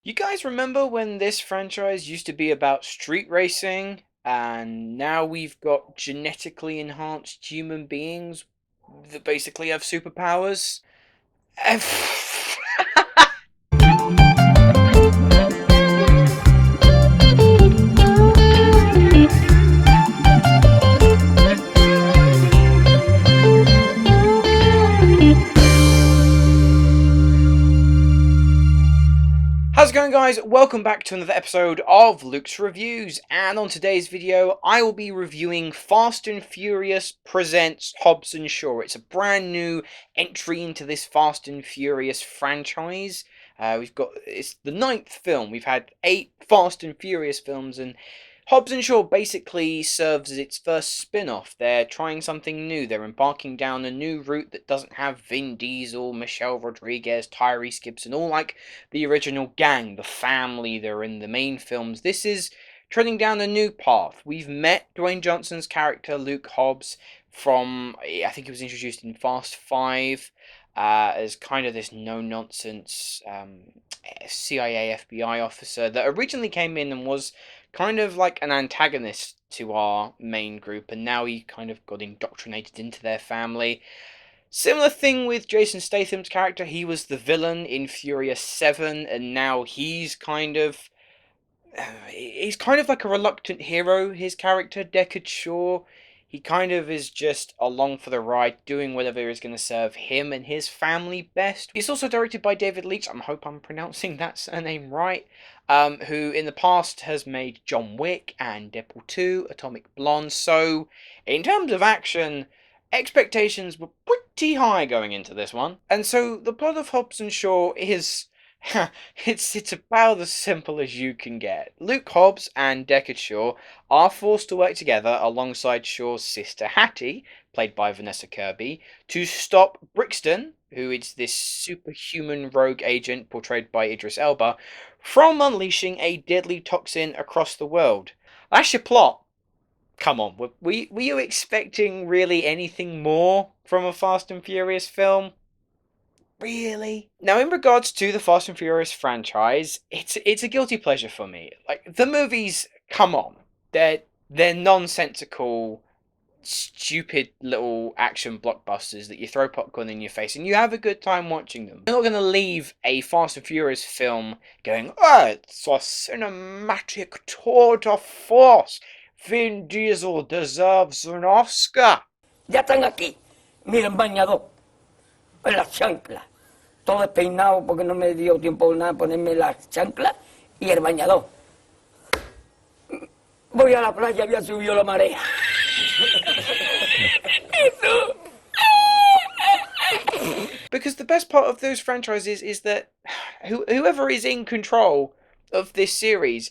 You guys remember when this franchise used to be about street racing, and now we've got genetically enhanced human beings that basically have superpowers? How's it going, guys? Welcome back to another episode of Luke's Reviews, and on today's video I will be reviewing Fast and Furious Presents Hobbs and Shaw. It's a brand new entry into this Fast and Furious franchise. It's the ninth film. We've had 8 Fast and Furious films, and Hobbs and Shaw basically serves as its first spin-off. They're trying something new. They're embarking down a new route that doesn't have Vin Diesel, Michelle Rodriguez, Tyrese Gibson, all like the original gang, the family that are in the main films. This is treading down a new path. We've met Dwayne Johnson's character, Luke Hobbs, from, I think he was introduced in Fast 5, as kind of this no-nonsense CIA FBI officer that originally came in and was kind of like an antagonist to our main group, and now he kind of got indoctrinated into their family. Similar thing with Jason Statham's character. He was the villain in Furious 7, and now he's kind of like a reluctant hero. His character, Deckard Shaw, he kind of is just along for the ride, doing whatever is going to serve him and his family best. It's also directed by David Leitch. I hope I'm pronouncing that surname right. Who in the past has made John Wick and Deadpool 2, Atomic Blonde. So, in terms of action, expectations were pretty high going into this one. And so, the plot of Hobbs and Shaw is it's about as simple as you can get. Luke Hobbs and Deckard Shaw are forced to work together alongside Shaw's sister Hattie, played by Vanessa Kirby, to stop Brixton, who is this superhuman rogue agent portrayed by Idris Elba, from unleashing a deadly toxin across the world. That's your plot. Come on, were you expecting really anything more from a Fast and Furious film? Really? Now, in regards to the Fast and Furious franchise, it's a guilty pleasure for me. Like, the movies, come on, they're nonsensical, stupid little action blockbusters that you throw popcorn in your face and you have a good time watching them. You're not going to leave a Fast and Furious film going, "Oh, it's a cinematic tour de force. Vin Diesel deserves an Oscar." Ya están aquí. Miren, bañador. En las chanclas. Todo despeinado porque no me dio tiempo nada ponerme las chanclas y el bañador. Voy a la playa, había subido la marea. Because the best part of those franchises is that whoever is in control of this series,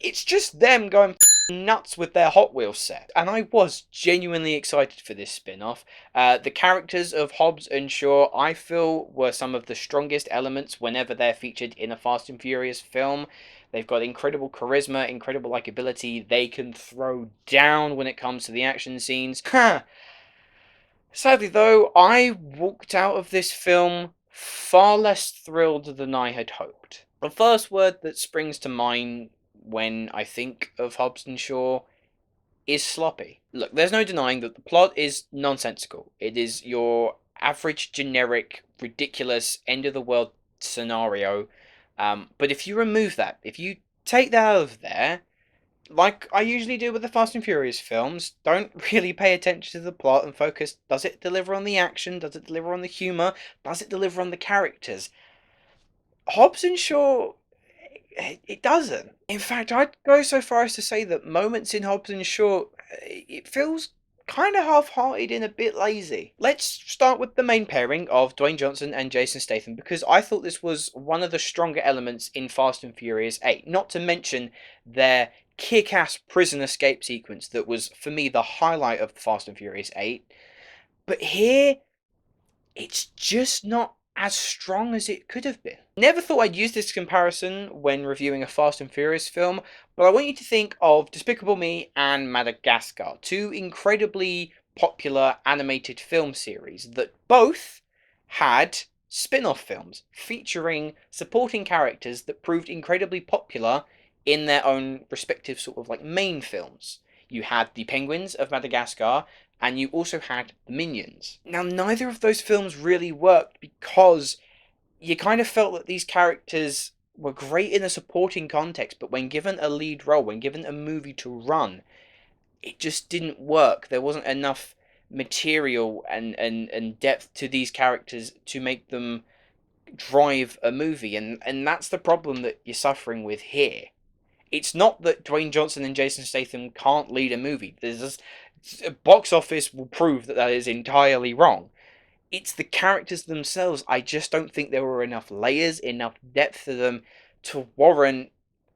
it's just them going nuts with their Hot Wheels set. And I was genuinely excited for this spin-off. The characters of Hobbs and Shaw, I feel, were some of the strongest elements whenever they're featured in a Fast and Furious film. They've got incredible charisma, incredible likability. They can throw down when it comes to the action scenes. Sadly, though, I walked out of this film far less thrilled than I had hoped. The first word that springs to mind when I think of Hobbs and Shaw is sloppy. Look, there's no denying that the plot is nonsensical. It is your average, generic, ridiculous, end-of-the-world scenario. But if you remove that, if you take that out of there, like I usually do with the Fast and Furious films, don't really pay attention to the plot and focus, does it deliver on the action, does it deliver on the humour, does it deliver on the characters? Hobbs and Shaw, it doesn't. In fact, I'd go so far as to say that moments in Hobbs and Shaw, it feels kind of half-hearted and a bit lazy. Let's start with the main pairing of Dwayne Johnson and Jason Statham, because I thought this was one of the stronger elements in Fast and Furious 8, not to mention their kick-ass prison escape sequence that was, for me, the highlight of Fast and Furious 8. But here, it's just not as strong as it could have been. Never thought I'd use this comparison when reviewing a Fast and Furious film, but I want you to think of Despicable Me and Madagascar, two incredibly popular animated film series that both had spin-off films featuring supporting characters that proved incredibly popular in their own respective sort of like main films. You had the Penguins of Madagascar, and you also had the Minions. Now, neither of those films really worked because you kind of felt that these characters were great in a supporting context, but when given a lead role, when given a movie to run, it just didn't work. There wasn't enough material and depth to these characters to make them drive a movie, and that's the problem that you're suffering with here. It's not that Dwayne Johnson and Jason Statham can't lead a movie. Box office will prove that is entirely wrong. It's the characters themselves. I just don't think there were enough layers, enough depth to them to warrant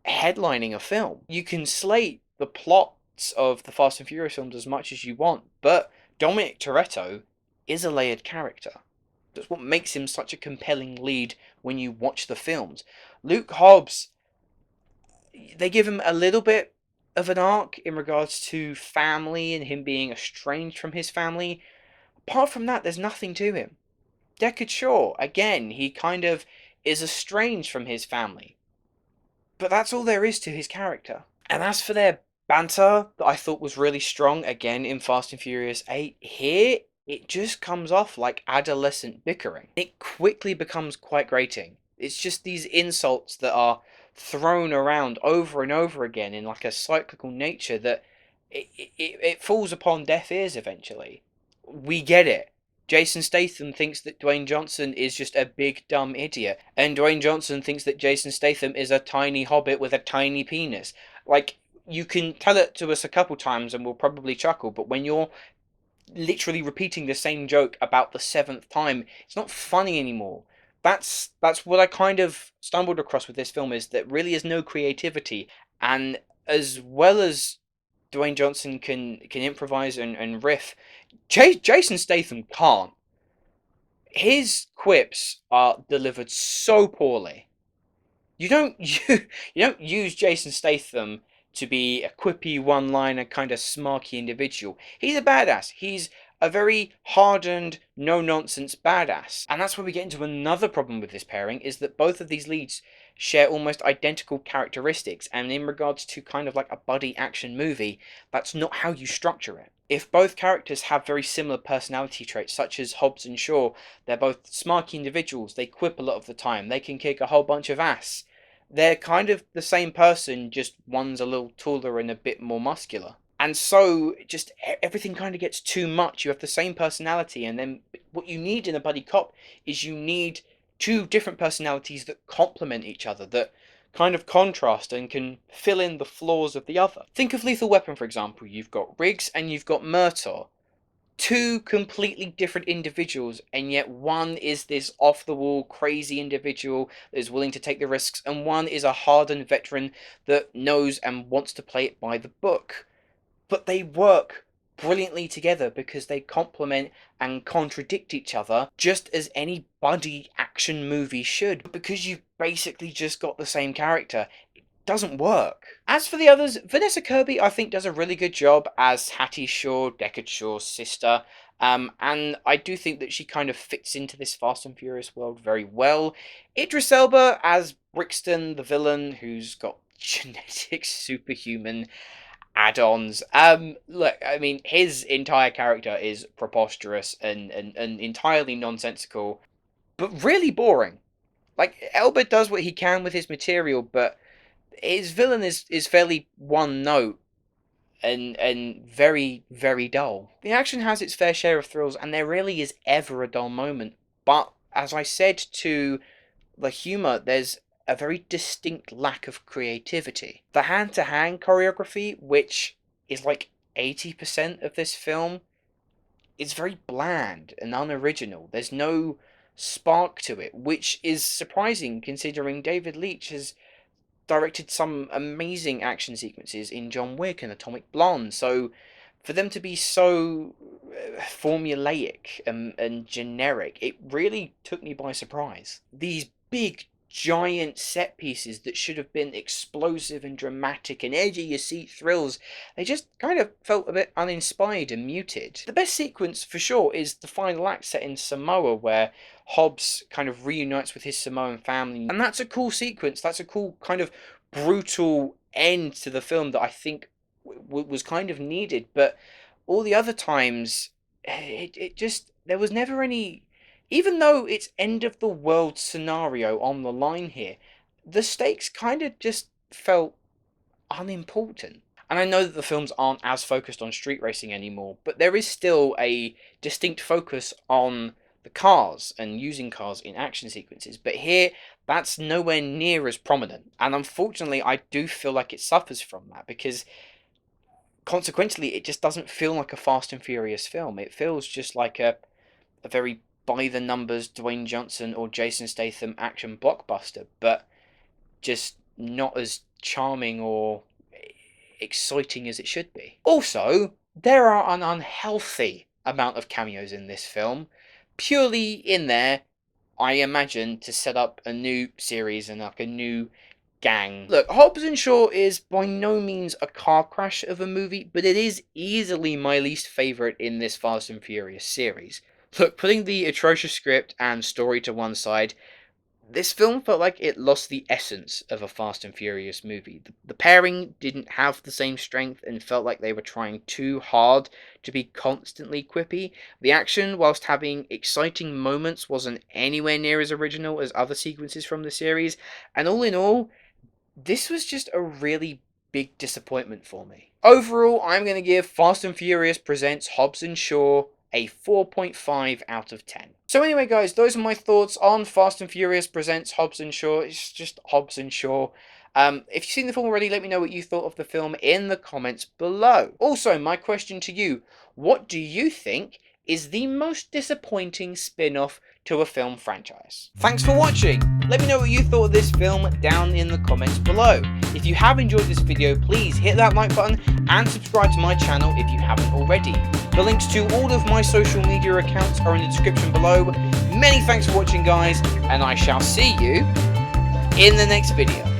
headlining a film. You can slate the plots of the Fast and Furious films as much as you want, but Dominic Toretto is a layered character. That's what makes him such a compelling lead when you watch the films. Luke Hobbs, they give him a little bit of an arc in regards to family and him being estranged from his family. Apart from that, there's nothing to him. Deckard Shaw, again, he kind of is estranged from his family. But that's all there is to his character. And as for their banter, that I thought was really strong, again, in Fast and Furious 8, here, it just comes off like adolescent bickering. It quickly becomes quite grating. It's just these insults that are thrown around over and over again in like a cyclical nature that it falls upon deaf ears eventually. We get it. Jason Statham thinks that Dwayne Johnson is just a big dumb idiot, and Dwayne Johnson thinks that Jason Statham is a tiny hobbit with a tiny penis. Like, you can tell it to us a couple times and we'll probably chuckle, but when you're literally repeating the same joke about the seventh time, it's not funny anymore. That's what I kind of stumbled across with this film, is that really is no creativity, and as well as Dwayne Johnson can improvise and riff, Jason Statham can't. His quips are delivered so poorly. You don't you don't use Jason Statham to be a quippy one-liner kind of smarky individual. He's a badass. He's a very hardened, no-nonsense badass. And that's where we get into another problem with this pairing, is that both of these leads share almost identical characteristics, and in regards to kind of like a buddy action movie, that's not how you structure it. If both characters have very similar personality traits, such as Hobbs and Shaw, they're both smarky individuals, they quip a lot of the time, they can kick a whole bunch of ass. They're kind of the same person, just one's a little taller and a bit more muscular. And so, just everything kind of gets too much. You have the same personality, and then what you need in a buddy cop is you need two different personalities that complement each other, that kind of contrast and can fill in the flaws of the other. Think of Lethal Weapon, for example. You've got Riggs and you've got Murtaugh. Two completely different individuals, and yet one is this off-the-wall crazy individual that is willing to take the risks, and one is a hardened veteran that knows and wants to play it by the book. But they work brilliantly together because they complement and contradict each other, just as any buddy action movie should. But because you've basically just got the same character, it doesn't work. As for the others, Vanessa Kirby, I think, does a really good job as Hattie Shaw, Deckard Shaw's sister. And I do think that she kind of fits into this Fast and Furious world very well. Idris Elba as Brixton, the villain, who's got genetic superhuman add-ons. Look, I mean, his entire character is preposterous and entirely nonsensical, but really boring. Like, Elba does what he can with his material, but his villain is fairly one note and very, very dull. The action has its fair share of thrills, and there really is ever a dull moment. But as I said to the humour, there's a very distinct lack of creativity. The hand-to-hand choreography, which is like 80% of this film, is very bland and unoriginal. There's no spark to it, which is surprising considering David Leitch has directed some amazing action sequences in John Wick and Atomic Blonde. So for them to be so formulaic and generic, it really took me by surprise. These big giant set pieces that should have been explosive and dramatic and edgy your seat thrills, they just kind of felt a bit uninspired and muted. The best sequence for sure is the final act set in Samoa, where Hobbs kind of reunites with his Samoan family, and that's a cool sequence. That's a cool kind of brutal end to the film that I think was kind of needed. But all the other times, it just, there was never any. Even though it's end of the world scenario on the line here, the stakes kind of just felt unimportant. And I know that the films aren't as focused on street racing anymore, but there is still a distinct focus on the cars and using cars in action sequences. But here, that's nowhere near as prominent. And unfortunately, I do feel like it suffers from that, because consequently, it just doesn't feel like a Fast and Furious film. It feels just like a very by the numbers Dwayne Johnson or Jason Statham action blockbuster, but just not as charming or exciting as it should be. Also, there are an unhealthy amount of cameos in this film, purely in there, I imagine, to set up a new series and like a new gang. Look, Hobbs and Shaw is by no means a car crash of a movie, but it is easily my least favourite in this Fast and Furious series. Look, putting the atrocious script and story to one side, this film felt like it lost the essence of a Fast and Furious movie. The pairing didn't have the same strength and felt like they were trying too hard to be constantly quippy. The action, whilst having exciting moments, wasn't anywhere near as original as other sequences from the series, and all in all, this was just a really big disappointment for me. Overall, I'm going to give Fast and Furious Presents Hobbs and Shaw a 4.5 out of 10. So anyway guys, those are my thoughts on Fast and Furious Presents Hobbs and Shaw. It's just Hobbs and Shaw. If you've seen the film already, let me know what you thought of the film in the comments below. Also, my question to you, what do you think is the most disappointing spin-off to a film franchise? Thanks for watching. Let me know what you thought of this film down in the comments below. If you have enjoyed this video, please hit that like button and subscribe to my channel if you haven't already. The links to all of my social media accounts are in the description below. Many thanks for watching guys, and I shall see you in the next video.